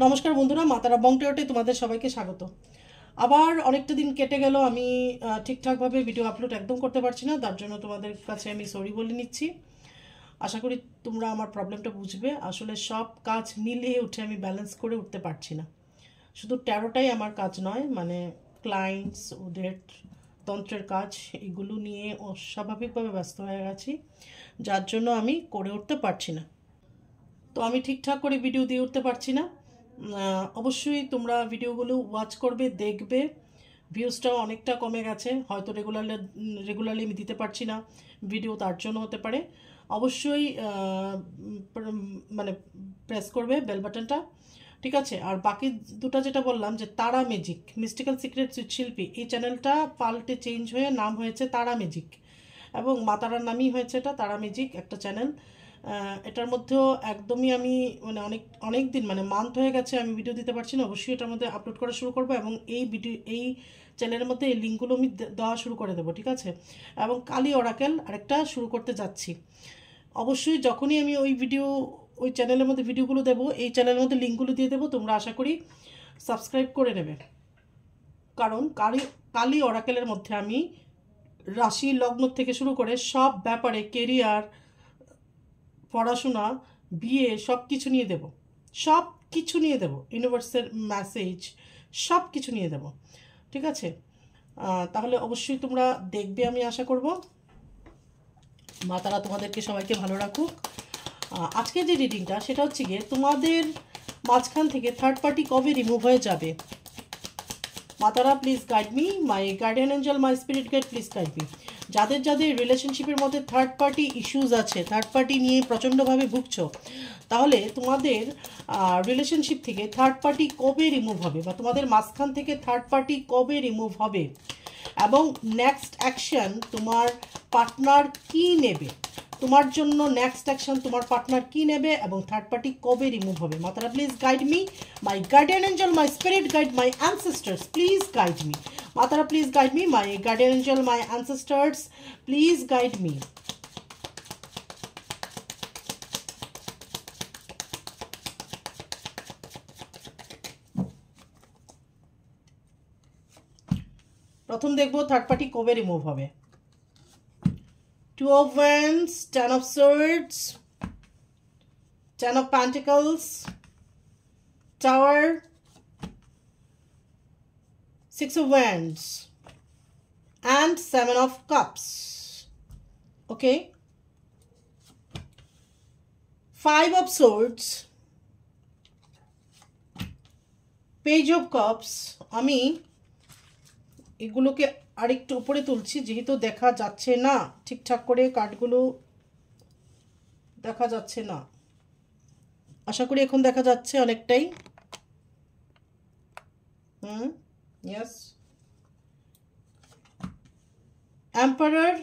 নমস্কার বন্ধুরা, মাতারা বংটিওতে তোমাদের সবাইকে স্বাগত। আবার অনেকটা দিন কেটে গেল, আমি ঠিকঠাকভাবে ভিডিও আপলোড একদম করতে পারছি না, তার জন্য তোমাদের কাছে আমি সরি বলে নিচ্ছি। আশা করি তোমরা আমার প্রবলেমটা বুঝবে। আসলে সব কাজ মিলিয়ে উঠে আমি ব্যালেন্স করে উঠতে পারছি না। শুধু ট্যারোটাই আমার কাজ নয়, মানে ক্লায়েন্টস, ওদের তন্ত্রের কাজ, এগুলো নিয়ে অস্বাভাবিকভাবে ব্যস্ত হয়ে গেছি, যার জন্য আমি করে উঠতে পারছি না। তো আমি ঠিকঠাক করে ভিডিও দিয়ে উঠতে পারছি না। অবশ্যই তোমরা ভিডিওগুলো ওয়াচ করবে, দেখবে। ভিউজটাও অনেকটা কমে গেছে, হয়তো রেগুলারলি আমি দিতে পারছি না ভিডিও, তার জন্য হতে পারে। অবশ্যই মানে প্রেস করবে বেল বাটনটা, ঠিক আছে? আর বাকি দুটো যেটা বললাম, যে তারা ম্যাজিক, মিস্টিক্যাল সিক্রেট শিল্পী, এই চ্যানেলটা পাল্টে চেঞ্জ হয়ে নাম হয়েছে তারা ম্যাজিক, এবং মা তারার নামই হয়েছে এটা, তারা ম্যাজিক একটা চ্যানেল। এটার মধ্যেও একদমই আমি মানে অনেক অনেক দিন, মানে মান্থ হয়ে গেছে আমি ভিডিও দিতে পারছি না। অবশ্যই এটার মধ্যে আপলোড করা শুরু করবো, এবং এই চ্যানেলের মধ্যে এই লিঙ্কগুলো আমি দেওয়া শুরু করে দেবো, ঠিক আছে? এবং কালি অরাকেল আরেকটা শুরু করতে যাচ্ছি। অবশ্যই যখনই আমি ওই চ্যানেলের মধ্যে ভিডিওগুলো দেবো, এই চ্যানেলের মধ্যে লিঙ্কগুলো দিয়ে দেবো, তোমরা আশা করি সাবস্ক্রাইব করে নেবে। কারণ কালি অরাকেলের মধ্যে আমি রাশি লগ্ন থেকে শুরু করে সব ব্যাপারে, কেরিয়ার, পড়াশোনা, বিয়ে, সব কিছু নিয়ে দেব। সব কিছু নিয়ে দেব, ইউনিভার্সের মেসেজ, সব কিছু নিয়ে দেব, ঠিক আছে? তাহলে অবশ্যই তোমরা দেখবে, আমি আশা করব। মা তারা তোমাদেরকে সবাইকে ভালো রাখুক। আজকে যে রিডিংটা, সেটা হচ্ছে গিয়ে তোমাদের মাঝখান থেকে থার্ড পার্টি কবে রিমুভ হয়ে যাবে। মাতারা please guide me, my guardian angel, my spirit guide please guide me. যাদের যাদের রিলেশনশিপের মধ্যে থার্ড পার্টি ইস্যুস আছে, থার্ড পার্টি নিয়ে প্রচণ্ডভাবে ভুগছো, তাহলে তোমাদের রিলেশনশিপ থেকে থার্ড পার্টি কবে রিমুভ হবে, বা তোমাদের মাঝখান থেকে থার্ড পার্টি কবে রিমুভ হবে, এবং নেক্সট অ্যাকশন তোমার পার্টনার কি নেবে, তোমার জন্য নেক্সট অ্যাকশন তোমার পার্টনার কি নেবে, এবং থার্ড পার্টি কবে রিমুভ হবে। মাতারা please guide me, my guardian angel, my spirit guide, my ancestors please guide me. মাতারা please guide me, my guardian angel, my ancestors please guide me. প্রথম দেখবো থার্ড পার্টি কবে রিমুভ হবে। Two of Wands, Ten of Swords, Ten of Pentacles, Tower, Six of Wands, and Seven of Cups. Okay. Five of Swords, Page of Cups. আমি এগুলোকে আরেকটু উপরে তুলছি, যেহেতু দেখা যাচ্ছে না ঠিকঠাক করে, কার্ডগুলো দেখা যাচ্ছে না। আশা করি এখন দেখা যাচ্ছে অনেকটাই। Yes. Emperor,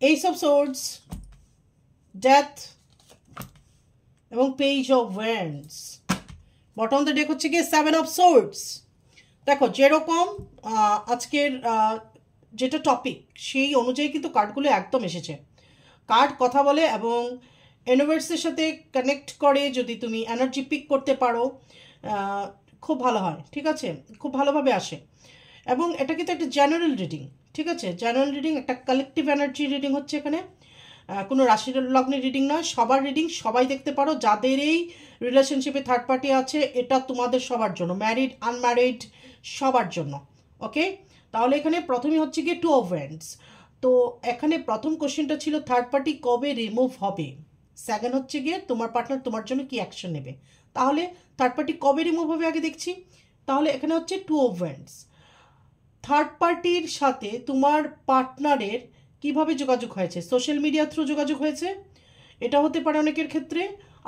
ace of swords, death, এবং page of wands. Bottom the deck হচ্ছে গিয়ে সেভেন অফ সোর্ডস। দেখো, যেরকম আজকের যেটা টপিক, সেই অনুযায়ী কিন্তু কার্ডগুলো একদম এসেছে। কার্ড কথা বলে, এবং ইউনিভার্সের সাথে কানেক্ট করে। যদি তুমি এনার্জি পিক করতে পারো, খুব ভালো হয়, ঠিক আছে? খুব ভালোভাবে আসে। এবং এটা কিন্তু একটা জেনারেল রিডিং, ঠিক আছে? জেনারেল রিডিং, একটা কালেকটিভ এনার্জি রিডিং হচ্ছে এখানে। কোনো রাশির লগ্নের রিডিং নয়, সবার রিডিং, সবাই দেখতে পারো। যাদের এই রিলেশনশিপে থার্ড পার্টি আছে, এটা তোমাদের সবার জন্য, ম্যারিড, আনম্যারিড, সবার জন্য। ওকে, তাহলে এখানে প্রথমে হচ্ছে গিয়ে টু অফ ওয়ান্ডস। তো এখানে প্রথম কোশ্চেনটা ছিল থার্ড পার্টি কবে রিমুভ হবে। সেকেন্ড হচ্ছে গিয়ে তোমার পার্টনার তোমার জন্য কি অ্যাকশন নেবে। তাহলে থার্ড পার্টি কবে রিমুভ হবে আগে দেখছি। তাহলে এখানে হচ্ছে টু অফ ওয়ান্ডস। থার্ড পার্টির সাথে তোমার পার্টনারের কিভাবে যোগাযোগ হয়েছে? সোশ্যাল মিডিয়া থ্রু যোগাযোগ হয়েছে, এটা হতে পারে অনেকের ক্ষেত্রে।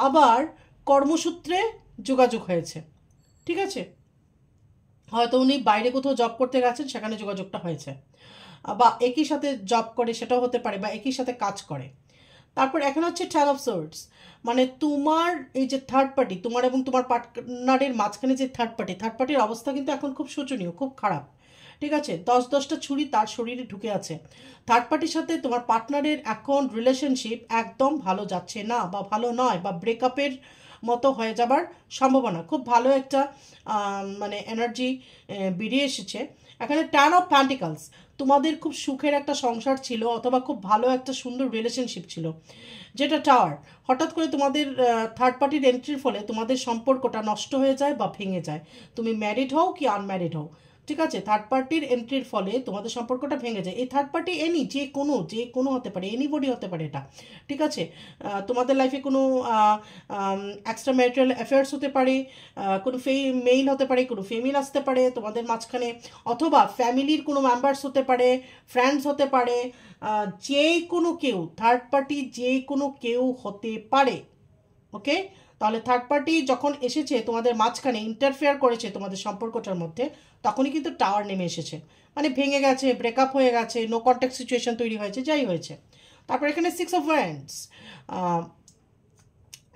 আবার কর্মসূত্রে যোগাযোগ হয়েছে, ঠিক আছে? হয়তো উনি বাইরে কোথাও জব করতে গেছেন, সেখানে যোগাযোগটা হয়েছে, বা একই সাথে জব করে, সেটাও হতে পারে, বা একই সাথে কাজ করে। তারপর এখন হচ্ছে টেন অফ সোর্ডস, মানে তোমার এই যে থার্ড পার্টি, তোমার এবং তোমার পার্টনারের মাঝখানে যে থার্ড পার্টির অবস্থা কিন্তু এখন খুব শোচনীয়, খুব খারাপ। ঠিক আছে, 10-10টা ছুরি তার শরীরে ঢুকে আছে। থার্ড পার্টির সাথে তোমার পার্টনারের এখন রিলেশনশিপ একদম ভালো যাচ্ছে না, বা ভালো নয়, বা ব্রেকআপের মতো হয়ে যাবার সম্ভাবনা। খুব ভালো একটা মানে এনার্জি বেরিয়ে এসেছে এখানে। 10 অফ পেন্টিকলস, তোমাদের খুব সুখের একটা সংসার ছিল, অথবা খুব ভালো একটা সুন্দর রিলেশনশিপ ছিল, যেটা টাওয়ার। হঠাৎ করে তোমাদের থার্ড পার্টির এন্ট্রির ফলে তোমাদের সম্পর্কটা নষ্ট হয়ে যায় বা ভেঙে যায়। তুমি ম্যারিড হও কি আনম্যারিড হও, ঠিক আছে, থার্ড পার্টির এন্ট্রির ফলে তোমাদের সম্পর্কটা ভেঙে যায়। এই থার্ড পার্টি যে কোনো হতে পারে, এনিবডি হতে পারে এটা, ঠিক আছে। তোমাদের লাইফে কোনো এক্সট্রা ম্যারিটাল অ্যাফেয়ার্স হতে পারে, কোনো মেইল হতে পারে, কোনো ফিমেল আসতে পারে তোমাদের মাঝখানে, অথবা ফ্যামিলির কোনো মেম্বার্স হতে পারে, ফ্রেন্ডস হতে পারে, যে কোনো কেউ, থার্ড পার্টি যে কোনো কেউ হতে পারে। ওকে, তাহলে থার্ড পার্টি যখন এসেছে তোমাদের মাঝখানে, ইন্টারফেয়ার করেছে তোমাদের সম্পর্কটার মধ্যে, তখনই কিন্তু টাওয়ার নেমে এসেছে, মানে ভেঙে গেছে, ব্রেকআপ হয়ে গেছে, নো কন্ট্যাক্ট সিচুয়েশন তৈরি হয়েছে, যাই হয়েছে। তারপর এখানে 6 অফ ওয়ান্ডস।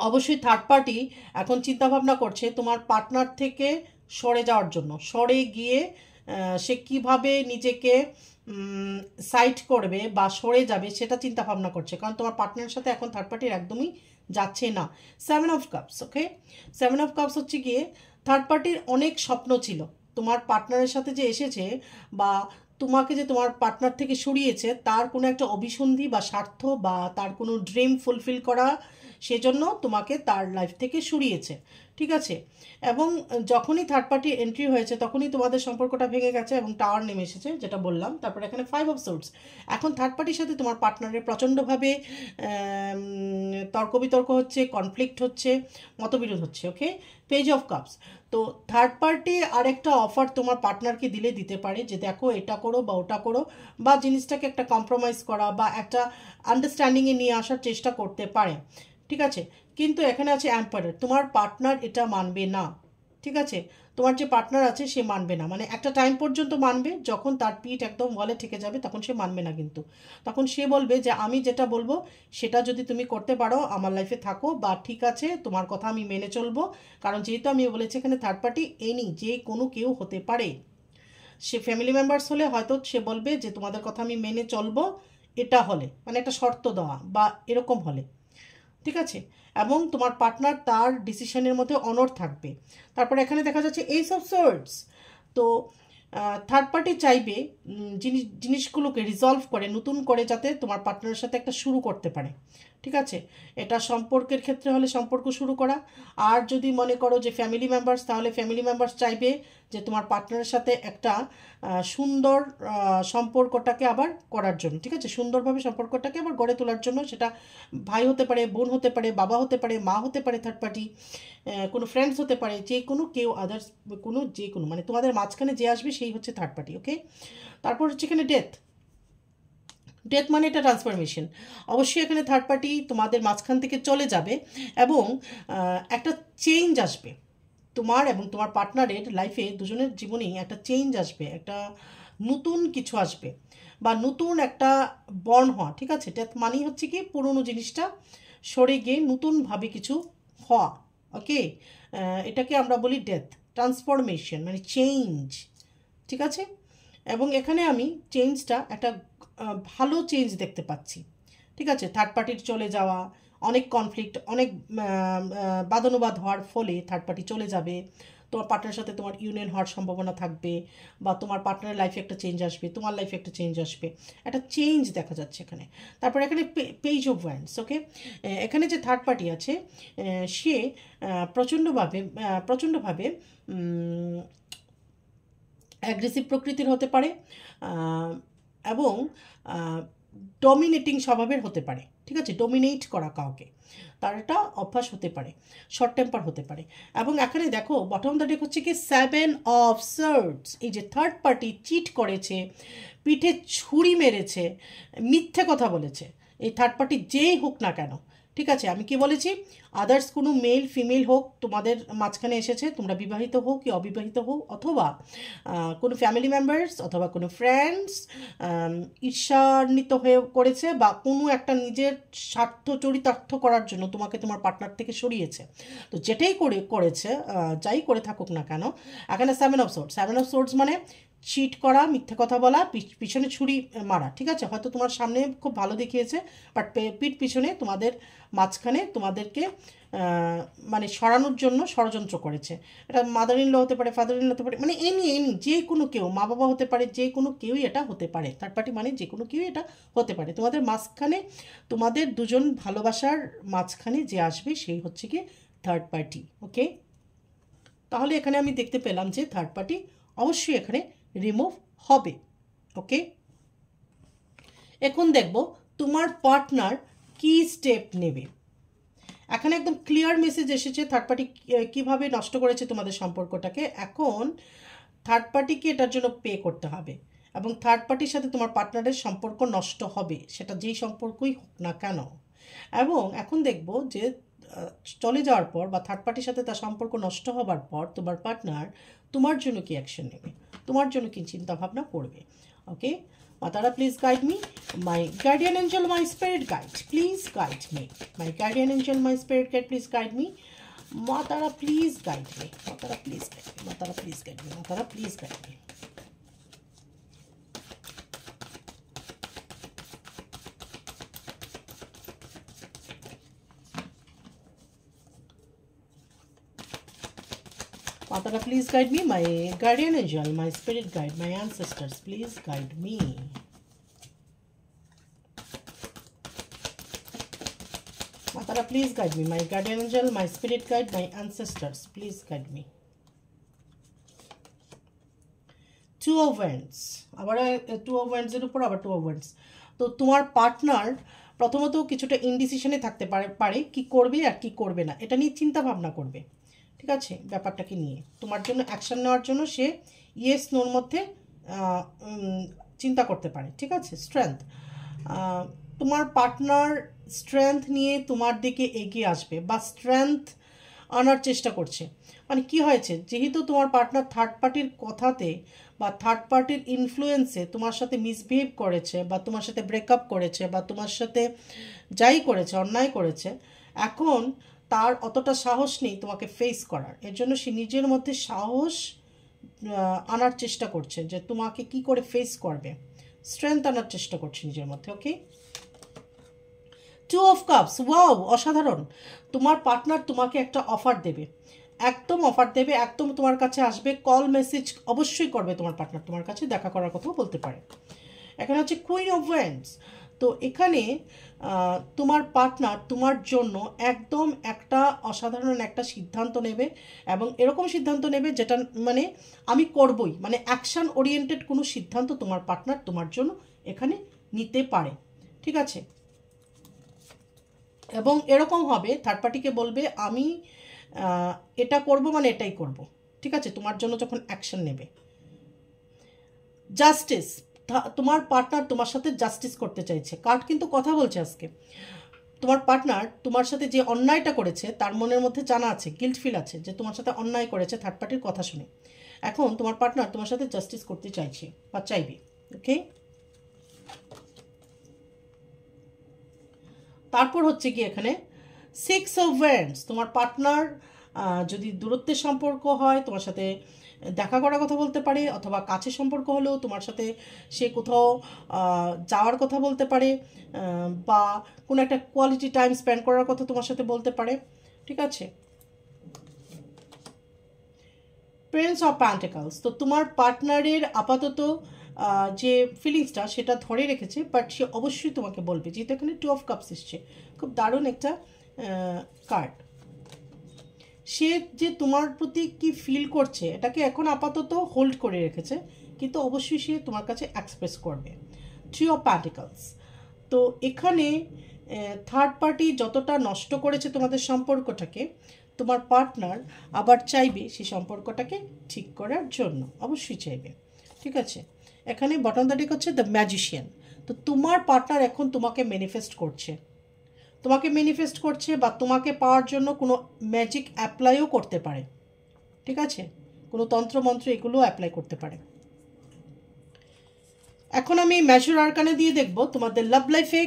অবশ্যই থার্ড পার্টি এখন চিন্তাভাবনা করছে তোমার পার্টনার থেকে সরে যাওয়ার জন্য, সরে গিয়ে সে কিভাবে নিজেকে সাইড করবে বা সরে যাবে সেটা চিন্তা ভাবনা করছে, কারণ তোমার পার্টনারের সাথে এখন থার্ড পার্টির একদমই যাচ্ছে না। 7 of cups. Okay, 7 of cups হচ্ছে গিয়ে থার্ড পার্টির অনেক স্বপ্ন ছিল তোমার পার্টনারের সাথে যে এসেছে, বা তোমাকে যে তোমার পার্টনার থেকে সরিয়েছে, তার কোনো একটা অভিসন্ধি বা স্বার্থ বা তার কোনো ড্রিম ফুলফিল করা, সেজন্য তোমাকে তার লাইফ থেকে সরিয়েছে, ঠিক আছে। এবং যখনই থার্ড পার্টি এন্ট্রি হয়েছে তখনই তোমাদের সম্পর্কটা ভেঙে গেছে এবং টাওয়ার নেমে এসেছে, যেটা বললাম। তারপর এখানে 5 অফ সোর্স। এখন থার্ড পার্টির সাথে তোমার পার্টনারের প্রচণ্ডভাবে তর্ক বিতর্ক হচ্ছে, কনফ্লিক্ট হচ্ছে, মতবিরোধ হচ্ছে। ওকে, পেজ অফ কাপস। তো থার্ড পার্টি আরেকটা অফার তোমার পার্টনারকে দিতে পারে, যে দেখো এটা করো বা ওটা করো, বা জিনিসটাকে একটা কম্প্রোমাইজ করা বা একটা আন্ডারস্ট্যান্ডিংয়ে নিয়ে আসার চেষ্টা করতে পারে, ঠিক আছে। কিন্তু এখানে আছে এম্পায়ার, তোমার পার্টনার এটা মানবে না, ঠিক আছে। তোমার যে পার্টনার আছে সে মানবে না, মানে একটা টাইম পর্যন্ত মানবে, যখন তার পিঠ একদম ওয়ালে ঠেকে যাবে তখন সে মানবে না। কিন্তু তখন সে বলবে যে আমি যেটা বলবো সেটা যদি তুমি করতে পারো আমার লাইফে থাকো, বা ঠিক আছে তোমার কথা আমি মেনে চলবো। কারণ যেহেতু আমি বলেছি এখানে থার্ড পার্টি এনি যে কোনো কেউ হতে পারে, সে ফ্যামিলি মেম্বার্স হলে হয়তো সে বলবে যে তোমাদের কথা আমি মেনে চলবো, এটা হলে মানে একটা শর্ত দেওয়া বা এরকম হলে, ঠিক আছে। এবং তোমার পার্টনার তার ডিসিশনের মধ্যে অনড় থাকবে। তারপরে এখানে দেখা যাচ্ছে এইস অফ সোর্ডস। তো থার্ড পার্টি চাইবে জিনিসগুলোকে রিজলভ করে নতুন করে, যাতে তোমার পার্টনারের সাথে একটা শুরু করতে পারে, ঠিক আছে। এটা সম্পর্কের ক্ষেত্রে হলে সম্পর্ক শুরু করা, আর যদি মনে করো যে ফ্যামিলি মেম্বার্স, তাহলে ফ্যামিলি মেম্বার্স চাইবে যে তোমার পার্টনারের সাথে একটা সুন্দর সম্পর্কটাকে আবার করার জন্য, ঠিক আছে, সুন্দরভাবে সম্পর্কটাকে আবার গড়ে তোলার জন্য। সেটা ভাই হতে পারে, বোন হতে পারে, বাবা হতে পারে, মা হতে পারে, থার্ড পার্টি কোনো ফ্রেন্ডস হতে পারে, যে কোনো কেউ আদার্স, কোনো যে কোনো, মানে তোমাদের মাঝখানে যে আসবে সেই হচ্ছে থার্ড পার্টি। ওকে, তারপর হচ্ছে এখানে ডেথ মানে এটা ট্রান্সফরমেশন। অবশ্যই এখানে থার্ড পার্টি তোমাদের মাঝখান থেকে চলে যাবে এবং একটা চেঞ্জ আসবে তোমার এবং তোমার পার্টনারের লাইফে, দুজনের জীবনেই একটা চেঞ্জ আসবে, একটা নতুন কিছু আসবে, বা নতুন একটা বর্ন হওয়া, ঠিক আছে। ডেথ মানেই হচ্ছে কি পুরনো জিনিসটা সরে গিয়ে নতুনভাবে কিছু হওয়া। ওকে, এটাকে আমরা বলি ডেথ, ট্রান্সফরমেশন মানে চেঞ্জ, ঠিক আছে। এবং এখানে আমি চেঞ্জটা একটা ভালো চেঞ্জ দেখতে পাচ্ছি, ঠিক আছে। থার্ড পার্টির চলে যাওয়া, অনেক কনফ্লিক্ট, অনেক বাদানুবাদ হওয়ার ফলে থার্ড পার্টি চলে যাবে, তোমার পার্টনারের সাথে তোমার ইউনিয়ন হওয়ার সম্ভাবনা থাকবে, বা তোমার পার্টনারের লাইফে একটা চেঞ্জ আসবে, তোমার লাইফে একটা চেঞ্জ আসবে, একটা চেঞ্জ দেখা যাচ্ছে এখানে। তারপর এখানে পেজ অফ ওয়ান্ডস। ওকে, এখানে যে থার্ড পার্টি আছে সে প্রচণ্ডভাবে অ্যাগ্রেসিভ প্রকৃতির হতে পারে, এবং ডমিনেটিং স্বভাবের হতে পারে, ঠিক আছে। ডমিনেট করা কাউকে তার একটা অভ্যাস হতে পারে, শর্ট টেম্পার হতে পারে। এবং এখানে দেখো বটম দ্য ডেক হচ্ছে কি 7 অফ সোর্ডস। এই যে থার্ড পার্টি চিট করেছে, পিঠে ছুরি মেরেছে, মিথ্যে কথা বলেছে, এই থার্ড পার্টি যেই হোক না কেন, ঠিক আছে। আমি কি বলেছি, আদার্স কোনো মেল ফিমেল হোক তোমাদের মাঝখানে এসেছে, তোমরা বিবাহিত হোক কি অবিবাহিত হোক, অথবা কোনো ফ্যামিলি মেম্বার্স অথবা কোনো ফ্রেন্ডস ঈর্ষান্বিত হয়ে করেছে, বা কোনো একটা নিজের স্বার্থ চরিতার্থ করার জন্য তোমাকে তোমার পার্টনার থেকে সরিয়েছে। তো যেটাই করেছে, যাই করে থাকুক না কেন, এখানে 7 অফ সোর্ডস। 7 অফ সোর্ডস মানে চিট করা, মিথ্যে কথা বলা, পিছনে ছুরি মারা, ঠিক আছে? হয়তো তোমার সামনে খুব ভালো দেখিয়েছে, বাট পিঠ পিছনে তোমাদের মাঝখানে তোমাদেরকে মানে সরানোর জন্য ষড়যন্ত্র করেছে। এটা মাদার ইন ল হতে পারে, ফাদার ইন ল হতে পারে, মানে এনি যে কোনো কেউ, মা বাবা হতে পারে, যে কোনো কেউই এটা হতে পারে। থার্ড পার্টি মানে যে কোনো কেউই এটা হতে পারে। তোমাদের মাঝখানে, তোমাদের দুজন ভালোবাসার মাঝখানে যে আসবে সেই হচ্ছে কি থার্ড পার্টি। ওকে, তাহলে এখানে আমি দেখতে পেলাম যে থার্ড পার্টি অবশ্যই এখানে রিমুভ হবে। ওকে, এখন দেখব তোমার পার্টনার কি স্টেপ নেবে। এখানে একদম ক্লিয়ার মেসেজ এসেছে থার্ড পার্টি কীভাবে নষ্ট করেছে তোমাদের সম্পর্কটাকে। এখন থার্ড পার্টিকে এটার জন্য পে করতে হবে, এবং থার্ড পার্টির সাথে তোমার পার্টনারের সম্পর্ক নষ্ট হবে, সেটা যেই সম্পর্কই হোক না কেন। এবং এখন দেখব যে চলে যাওয়ার পর বা থার্ড পার্টির সাথে তার সম্পর্ক নষ্ট হবার পর তোমার পার্টনার তোমার জন্য কি অ্যাকশন নেবে, তোমার জন্য কি চিন্তা ভাবনা করবে। ওকে, Matara, please guide me. My guardian angel, my spirit guide, please guide me. My guardian angel, my spirit guide, please guide me. Matara, please guide me. Matara, please guide me. Matara, please guide me. Matara, please guide me. Matara, please guide me. My guardian angel, my spirit guide, my ancestors, please guide me. Matara, please guide me. My guardian angel, my spirit guide, my ancestors, please guide me. Two of Wands. আবার Two of Wands এর উপর আবার Two of Wands। তো তোমার partner প্রথমত কিছুটা ইনডিসিশনে থাকতে পারে কি করবে আর কি করবে না, এটা নিয়ে চিন্তা ভাবনা করবে। ঠিক আছে, ব্যাপারটাকে নিয়ে তোমার জন্য অ্যাকশন নেওয়ার জন্য সে ইয়েস নোর মধ্যে চিন্তা করতে পারে। ঠিক আছে, স্ট্রেংথ, তোমার পার্টনার স্ট্রেংথ নিয়ে তোমার দিকে এগিয়ে আসবে বা স্ট্রেংথ আনার চেষ্টা করছে। মানে কি হয়েছে, যেহেতু তোমার পার্টনার থার্ড পার্টির কথাতে বা থার্ড পার্টির ইনফ্লুয়েন্সে তোমার সাথে মিসবিহেভ করেছে বা তোমার সাথে ব্রেকআপ করেছে বা তোমার সাথে যাই করেছে, অন্যায় করেছে, এখন তার অতটা সাহস নেই তোমাকে ফেস করার। এর জন্য সে নিজের মধ্যে সাহস আনার চেষ্টা করছে যে তোমাকে কি করে ফেস করবে, স্ট্রেংথ আনার চেষ্টা করছে নিজের মধ্যে। ওকে, টু অফ কাপস, ওয়াও, অসাধারণ। তোমার পার্টনার তোমাকে একটা অফার দেবে, একদম অফার দেবে, একদম তোমার কাছে আসবে, কল মেসেজ অবশ্যই করবে তোমার পার্টনার, তোমার কাছে দেখা করার কথাও বলতে পারে। এখানে হচ্ছে কুইন অফ ওয়ান্ডস। তো এখানে তোমার পার্টনার তোমার জন্য একদম একটা অসাধারণ একটা সিদ্ধান্ত নেবে, এবং এরকম সিদ্ধান্ত নেবে যেটা মানে আমি করবই, মানে অ্যাকশন ওরিয়েন্টেড কোনো সিদ্ধান্ত তোমার পার্টনার তোমার জন্য এখানে নিতে পারে। ঠিক আছে, এবং এরকম হবে থার্ড পার্টিকে বলবে আমি এটা করব, মানে এটাই করব। ঠিক আছে, তোমার জন্য যখন অ্যাকশন নেবে। জাস্টিস, তোমার পার্টনার তোমার সাথে জাস্টিস করতে চাইছে। কার্ড কিন্তু কথা বলছে আজকে। তোমার পার্টনার তোমার সাথে যে অন্যায়টা করেছে তার মনের মধ্যে জানা আছে, গিল্ট ফিল আছে যে তোমার সাথে অন্যায় করেছে থার্ড পার্টির কথা শুনে। এখন তোমার পার্টনার তোমার সাথে জাস্টিস করতে চাইছে বা চাইবে। ওকে, তারপর হচ্ছে কি এখানে সিক্স অফ ওয়ান্ডস। তোমার পার্টনার যদি দূরত্বের সম্পর্ক হয় তোমার সাথে দেখা করার কথা বলতে পারে, অথবা কাছের সম্পর্ক হলেও তোমার সাথে সে কোথাও যাওয়ার কথা বলতে পারে, বা কোনো একটা কোয়ালিটি টাইম স্পেন্ড করার কথা তোমার সাথে বলতে পারে। ঠিক আছে, প্রিন্স অফ প্যান্টিকলস। তো তোমার পার্টনারের আপাতত যে ফিলিংসটা সেটা ধরে রেখেছে, বাট সে অবশ্যই তোমাকে বলবে, যেহেতু এখানে টু অফ কাপস এসছে, খুব দারুণ একটা কার্ড। সে যে তোমার প্রতি কি ফিল করছে এটাকে এখন আপাতত হোল্ড করে রেখেছে, কিন্তু অবশ্যই সে তোমার কাছে এক্সপ্রেস করবে। Three of pentacles. তো এখানে থার্ড পার্টি যতটা নষ্ট করেছে তোমাদের সম্পর্কটাকে, তোমার পার্টনার আবার চাইবে সেই সম্পর্কটাকে ঠিক করার জন্য, অবশ্যই চাইবে। ঠিক আছে, এখানে বটম দ্য ডেক হচ্ছে দ্য ম্যাজিশিয়ান। তো তোমার পার্টনার এখন তোমাকে ম্যানিফেস্ট করছে, বা তোমাকে পাওয়ার জন্য কোনো ম্যাজিক অ্যাপ্লাইও করতে পারে। ঠিক আছে, কোনো তন্ত্রমন্ত্র এগুলো অ্যাপ্লাই করতে পারে। এখন আমি ম্যাজর আরকানে দিয়ে দেখব তোমাদের লাভ লাইফে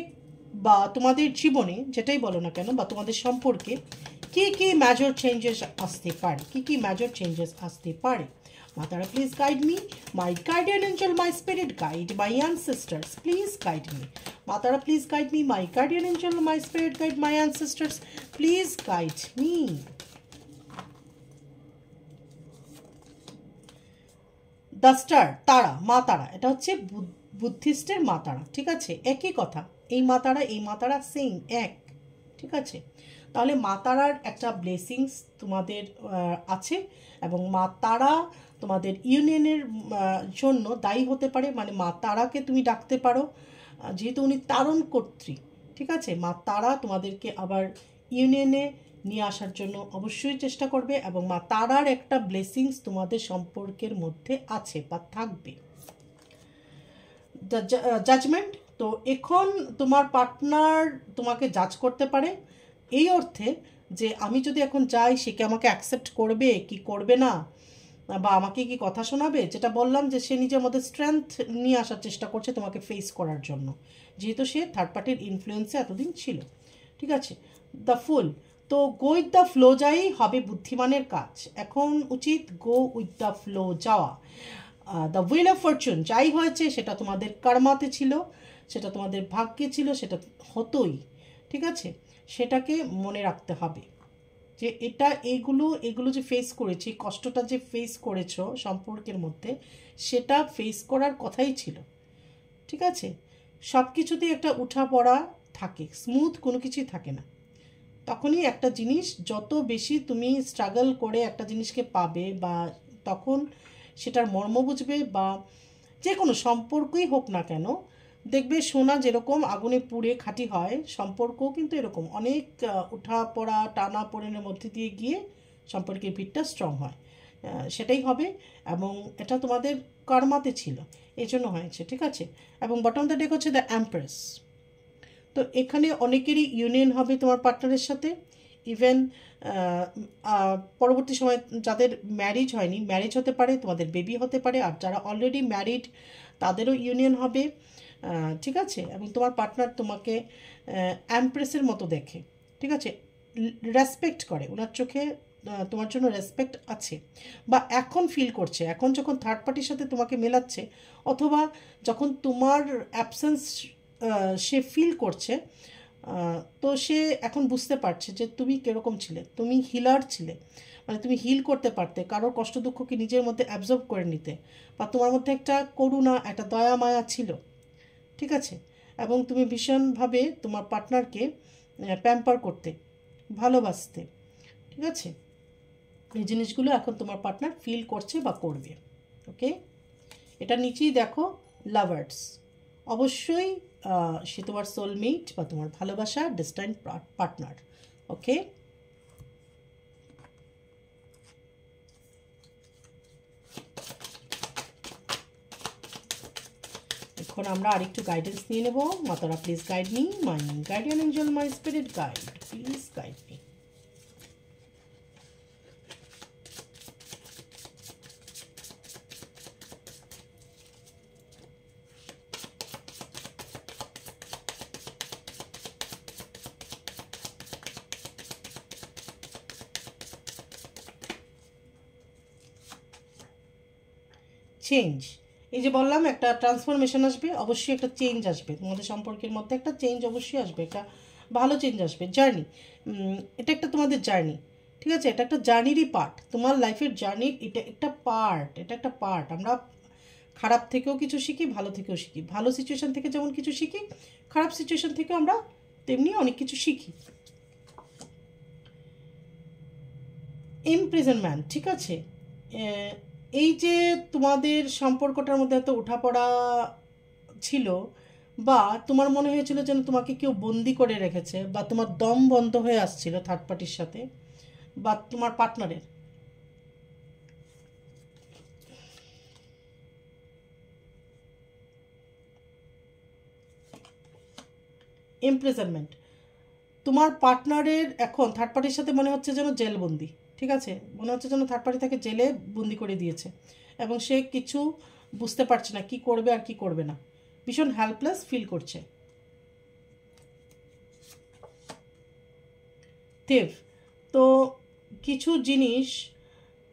বা তোমাদের জীবনে যেটাই বলো না কেন, বা তোমাদের সম্পর্কে কি কি মেজর চেঞ্জেস আসতে পারে, কি কি মেজর চেঞ্জেস আসতে পারে। Matara, please guide me. My guardian angel, my spirit guide, my ancestors, please guide me. Matara, please guide me. My guardian angel, my spirit guide, my ancestors, please guide me. The star, তারা, মা তারা, এটা হচ্ছে বুদ্ধিস্টের মা তারা, ঠিক আছে? একই কথা, এই মা তারা সেম, এক, ঠিক আছে? তাহলে মা তারার একটা ব্লেসিংস তোমাদের আছে, এবং মা তারা তোমাদের ইউনিয়নের জন্য দায়ী হতে পারে। মানে মা তারাকে তুমি ডাকতে পারো, যেহেতু উনি তারণ কর্ত্রী, ঠিক আছে? মা তারা তোমাদেরকে আবার ইউনিয়নে নিয়ে আসার জন্য অবশ্যই চেষ্টা করবে, এবং মা তারার একটা ব্লেসিংস তোমাদের সম্পর্কের মধ্যে আছে বা থাকবে। জাজমেন্ট, তো এখন তোমার পার্টনার তোমাকে জাজ করতে পারে এই অর্থে যে আমি যদি এখন যাই, সে কি আমাকে অ্যাকসেপ্ট করবে কি করবে না, বা আমাকে কি কথা শোনাবে। যেটা বললাম যে সে নিজের মধ্যে স্ট্রেংথ নিয়ে আসার চেষ্টা করছে তোমাকে ফেস করার জন্য, যেহেতু সে থার্ড পার্টির ইনফ্লুয়েন্সে এতদিন ছিল, ঠিক আছে? দ্য ফুল, তো গো উইথ দ্য ফ্লো যাই হবে বুদ্ধিমানের কাজ। এখন উচিত গো উইথ দ্য ফ্লো যাওয়া। দ্য হুইল অফ ফরচুন, যাই হয়েছে সেটা তোমাদের কর্মাতে ছিল, সেটা তোমাদের ভাগ্যে ছিল, সেটা হতোই, ঠিক আছে? সেটাকে মনে রাখতে হবে যে এগুলো যে ফেস করেছি, কষ্টটা যে ফেস করেছো সম্পর্কের মধ্যে, সেটা ফেস করার কথাই ছিল, ঠিক আছে? সব কিছুতেই একটা উঠা পড়া থাকে, স্মুথ কোনো কিছুই থাকে না। তখনই একটা জিনিস যত বেশি তুমি স্ট্রাগল করে একটা জিনিসকে পাবে, বা তখন সেটার মর্ম বুঝবে, বা যে কোনো সম্পর্কই হোক না কেন, দেখবে সোনা যেরকম আগুনে পুড়ে খাঁটি হয়, সম্পর্কও কিন্তু এরকম অনেক উঠা পড়া টানা পোড়েনের মধ্যে দিয়ে গিয়ে সম্পর্কের ভিতটা স্ট্রং হয়। সেটাই হবে, এবং এটা তোমাদের কর্মাতে ছিল, এই জন্য হয়েছে, ঠিক আছে? এবং বটম দ্য ডেক হচ্ছে দ্য এমপ্রেস। তো এখানে অনেকেরই ইউনিয়ন হবে তোমার পার্টনারের সাথে, ইভেন পরবর্তী সময় যাদের ম্যারেজ হয়নি, ম্যারেজ হতে পারে, তোমাদের বেবি হতে পারে, আর যারা অলরেডি ম্যারিড তাদেরও ইউনিয়ন হবে, ঠিক আছে? এবং তোমার পার্টনার তোমাকে এমপ্রেসের মতো দেখে, ঠিক আছে? রেসপেক্ট করে, ওনার চোখে তোমার জন্য রেসপেক্ট আছে, বা এখন ফিল করছে, এখন যখন থার্ড পার্টির সাথে তোমাকে মেলাচ্ছে, অথবা যখন তোমার অ্যাবসেন্স সে ফিল করছে, তো সে এখন বুঝতে পারছে যে তুমি কীরকম ছিলে, তুমি হিলার ছিলে, মানে তুমি হিল করতে পারতে, কারোর কষ্ট দুঃখকে নিজের মধ্যে অ্যাবজর্ব করে নিতে, বা তোমার মধ্যে একটা করুণা, একটা দয়া মায়া ছিল, ঠিক আছে? এবং তুমি ভীষণভাবে তোমার পার্টনারকে প্যাম্পার করতে, ভালোবাসতে, ঠিক আছে? এই জিনিসগুলো এখন তোমার পার্টনার ফিল করছে বা করবে, ওকে? এটা নিচেই দেখো লাভার্স, অবশ্যই সে তোমার সোলমেট বা তোমার ভালোবাসা ডেস্টাইন পার্টনার, ওকে? এখন আমরা আরেকটু গাইডেন্স নিয়ে নেব। মাতারা, please guide me. My guardian angel, my spirit guide, please guide me. Change, এই যে বললাম একটা ট্রান্সফরমেশন আসবে, অবশ্যই একটা চেঞ্জ আসবে তোমাদের সম্পর্কের মধ্যে, একটা চেঞ্জ অবশ্যই আসবে, একটা ভালো চেঞ্জ আসবে। জার্নি, এটা একটা তোমাদের জার্নি, ঠিক আছে? এটা একটা জার্নিরই পার্ট, তোমার লাইফের জার্নির এটা একটা পার্ট, এটা একটা পার্ট। আমরা খারাপ থেকেও কিছু শিখি, ভালো থেকেও শিখি, ভালো সিচুয়েশান থেকে যেমন কিছু শিখি, খারাপ সিচুয়েশান থেকেও আমরা তেমনি অনেক কিছু শিখি। ইমপ্রিজনমেন্ট, ঠিক আছে? এই যে তোমাদের সম্পর্কটার মধ্যে এত ওঠাপড়া ছিল, বা তোমার মনে হয়েছিল যেন তোমাকে কেউ বন্দি করে রেখেছে, বা তোমার দম বন্ধ হয়ে আসছিল থার্ড পার্টির সাথে বা তোমার পার্টনারের, ইমপ্রিজনমেন্ট, তোমার পার্টনারের এখন থার্ড পার্টির সাথে মনে হচ্ছে যেন জেলবন্দি, ঠিক আছে? মনে হচ্ছে যেন থার্ড পার্টি তাকে জেলে বন্দি করে দিয়েছে, এবং সে কিছু বুঝতে পারছে না কি করবে আর কি করবে না, ভীষণ হেল্পলেস ফিল করছে। তো কিছু জিনিস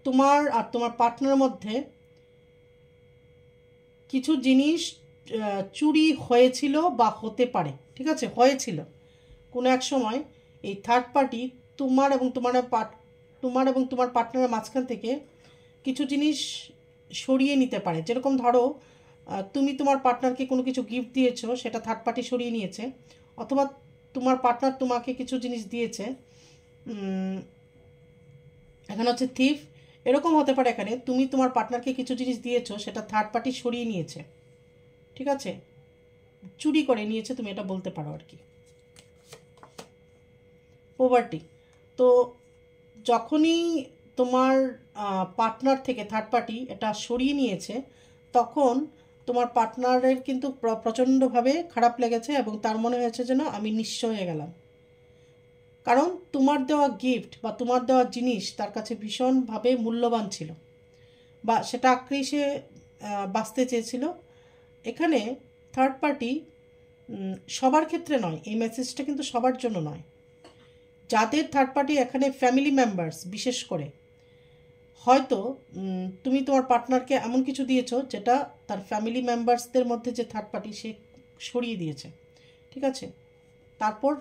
তোমার আর তোমার পার্টনারের মধ্যে কিছু জিনিস চুরি হয়েছিল বা হতে পারে, ঠিক আছে, হয়েছিল কোনো এক সময়। এই থার্ড পার্টি তোমার এবং তোমার পার্টনারের মাঝখান থেকে কিছু জিনিস সরিয়ে নিতে পারে। যেরকম ধরো তুমি তোমার পার্টনারকে কোনো কিছু গিফট দিয়েছো, সেটা থার্ড পার্টি সরিয়ে নিয়েছে, অথবা তোমার পার্টনার তোমাকে কিছু জিনিস দিয়েছে, এখানে হচ্ছে থিফ, এরকম হতে পারে। এখানে তুমি তোমার পার্টনারকে কিছু জিনিস দিয়েছো, সেটা থার্ড পার্টি সরিয়ে নিয়েছে, ঠিক আছে, চুরি করে নিয়েছে, তুমি এটা বলতে পারো আর কি। পভার্টি, তো যখনই তোমার পার্টনার থেকে থার্ড পার্টি এটা সরিয়ে নিয়েছে, তখন তোমার পার্টনারের কিন্তু প্রচণ্ডভাবে খারাপ লেগেছে এবং তার মনে হয়েছে যেন আমি নিঃস্ব হয়ে গেলাম। কারণ তোমার দেওয়া গিফট বা তোমার দেওয়া জিনিস তার কাছে ভীষণভাবে মূল্যবান ছিল, বা সেটা আঁকড়েই সে বাঁচতে চেয়েছিল। এখানে থার্ড পার্টি সবার ক্ষেত্রে নয়, এই মেসেজটা কিন্তু সবার জন্য নয়। যাদের থার্ড পার্টি এখানে ফ্যামিলি মেম্বার্স, বিশেষ করে হয়তো তুমি তোমার পার্টনারকে এমন কিছু দিয়েছো যেটা তার ফ্যামিলি মেম্বার্সদের মধ্যে যে থার্ড পার্টি সে সরিয়ে দিয়েছে, ঠিক আছে। তারপর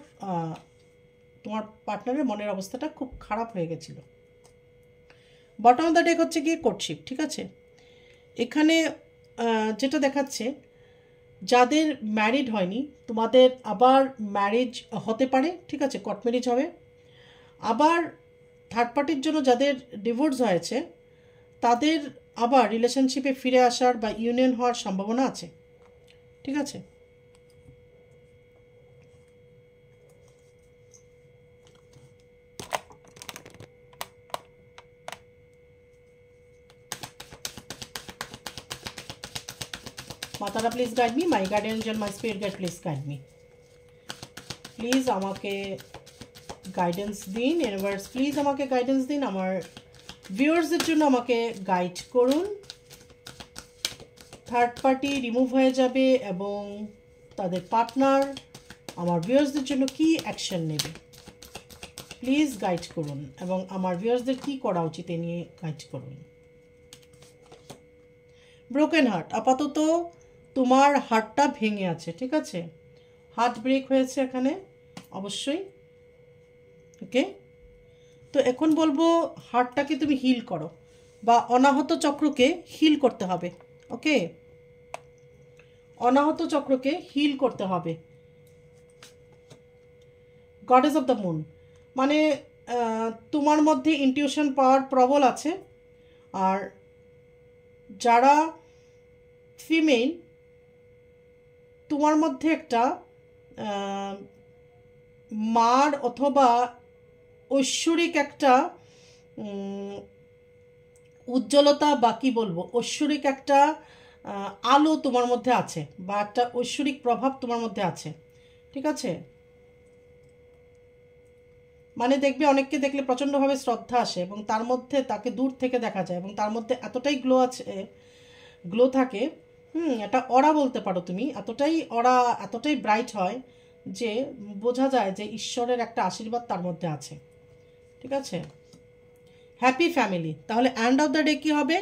তোমার পার্টনারের মনের অবস্থাটা খুব খারাপ হয়ে গেছিল। বটম অফ দ্য ডেক হচ্ছে গিয়ে কোর্টশিপ, ঠিক আছে। এখানে যেটা দেখাচ্ছে, যাদের ম্যারিড হয়নি তোমাদের আবার ম্যারেজ হতে পারে, ঠিক আছে, কোর্ট ম্যারেজ হবে। আবার থার্ড পার্টির জন্য যাদের ডিভোর্স হয়েছে তাদের আবার রিলেশনশিপে ফিরে আসার বা ইউনিয়ন হওয়ার সম্ভাবনা আছে, ঠিক আছে। মাতারা please guide me, my guardian angel, my spirit guide please guide me. Please আমাকে গাইডেন্স দিন, ইউনিভার্স প্লিজ আমাকে গাইডেন্স দিন, আমার ভিউয়ার্সদের জন্য আমাকে গাইড করুন। থার্ড পার্টি রিমুভ হয়ে যাবে এবং তাদের পার্টনার আমার ভিউয়ার্সদের জন্য কি অ্যাকশন নেবে, প্লিজ গাইড করুন, এবং আমার ভিউয়ার্সদের কি করা উচিত এ নিয়ে গাইড করুন। ব্রোকেন হার্ট, আপাতত তোমার হার্টটা ভেঙে আছে, ঠিক আছে, হার্ট ব্রেক হয়েছে এখানে অবশ্যই, ওকে। তো এখন বলবো হার্টটাকে তুমি হিল করো, বা অনাহত চক্রকে হিল করতে হবে, ওকে, অনাহত চক্রকে হিল করতে হবে। গডেস অফ দ্য মুন, মানে তোমার মধ্যে ইনটিউশন পাওয়ার প্রবল আছে, আর যারা ফিমেল তোমার মধ্যে একটা মার অথবা ঐশ্বরিক একটা উজ্জ্বলতা, বা কি বলবো, ঐশ্বরিক একটা আলো তোমার মধ্যে আছে, বা একটা ঐশ্বরিক প্রভাব তোমার মধ্যে আছে, ঠিক আছে। মানে দেখবে অনেককে দেখলে প্রচণ্ডভাবে শ্রদ্ধা আসে এবং তার মধ্যে তাকে দূর থেকে দেখা যায় এবং তার মধ্যে এতটাই গ্লো আছে, গ্লো থাকে, এটা অরা বলতে পারো তুমি, এতটাই অরা, এতটাই ব্রাইট হয় যে বোঝা যায় যে ঈশ্বরের একটা আশীর্বাদ তার মধ্যে আছে, ঠিক আছে। হ্যাপি ফ্যামিলি, তাহলে এন্ড অফ দ্য ডে কী হবে,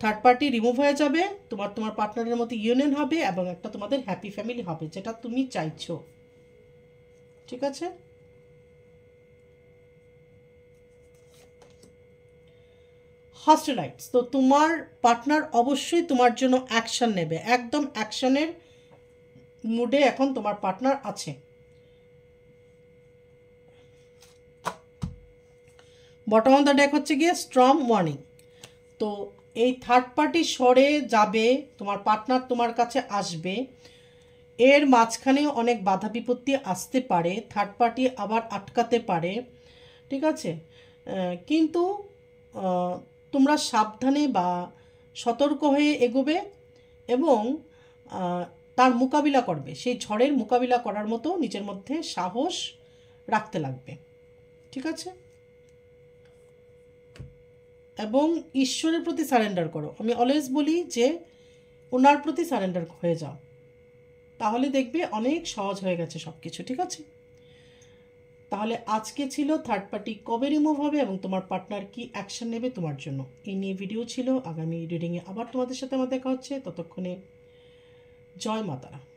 থার্ড পার্টি রিমুভ হয়ে যাবে, তোমার পার্টনারের মধ্যে ইউনিয়ন হবে এবং একটা তোমাদের হ্যাপি ফ্যামিলি হবে, যেটা তুমি চাইছো, ঠিক আছে। হস্টেলাইটস, তো তোমার পার্টনার অবশ্যই তোমার জন্য অ্যাকশন নেবে, একদম অ্যাকশনের মুডে এখন তোমার পার্টনার আছে। বটম অফ দ্য ডেক হচ্ছে গিয়ে স্ট্রং ওয়ার্নিং, তো এই থার্ড পার্টি সরে যাবে, তোমার পার্টনার তোমার কাছে আসবে, এর মাঝখানে অনেক বাধা বিপত্তি আসতে পারে, থার্ড পার্টি আবার আটকাতে পারে, ঠিক আছে। কিন্তু তোমরা সাবধানে বা সতর্ক হয়ে এগোবে এবং তার মোকাবিলা করবে, সেই ঝড়ের মোকাবিলা করার মতো নিজের মধ্যে সাহস রাখতে লাগবে, ঠিক আছে। এবং ঈশ্বরের প্রতি সারেন্ডার করো, আমি অলওয়েজ বলি যে ওনার প্রতি সারেন্ডার হয়ে যাও, তাহলে দেখবে অনেক সহজ হয়ে গেছে সব কিছু, ঠিক আছে। তাহলে আজকে ছিল থার্ড পার্টি কবে রিমুভ হবে এবং তোমার পার্টনার কি অ্যাকশন নেবে তোমার জন্য, এই নিয়ে ভিডিও ছিল। আগামী রিডিংয়ে আবার তোমাদের সাথে আমার দেখা হচ্ছে, ততক্ষণে জয় মাতারা।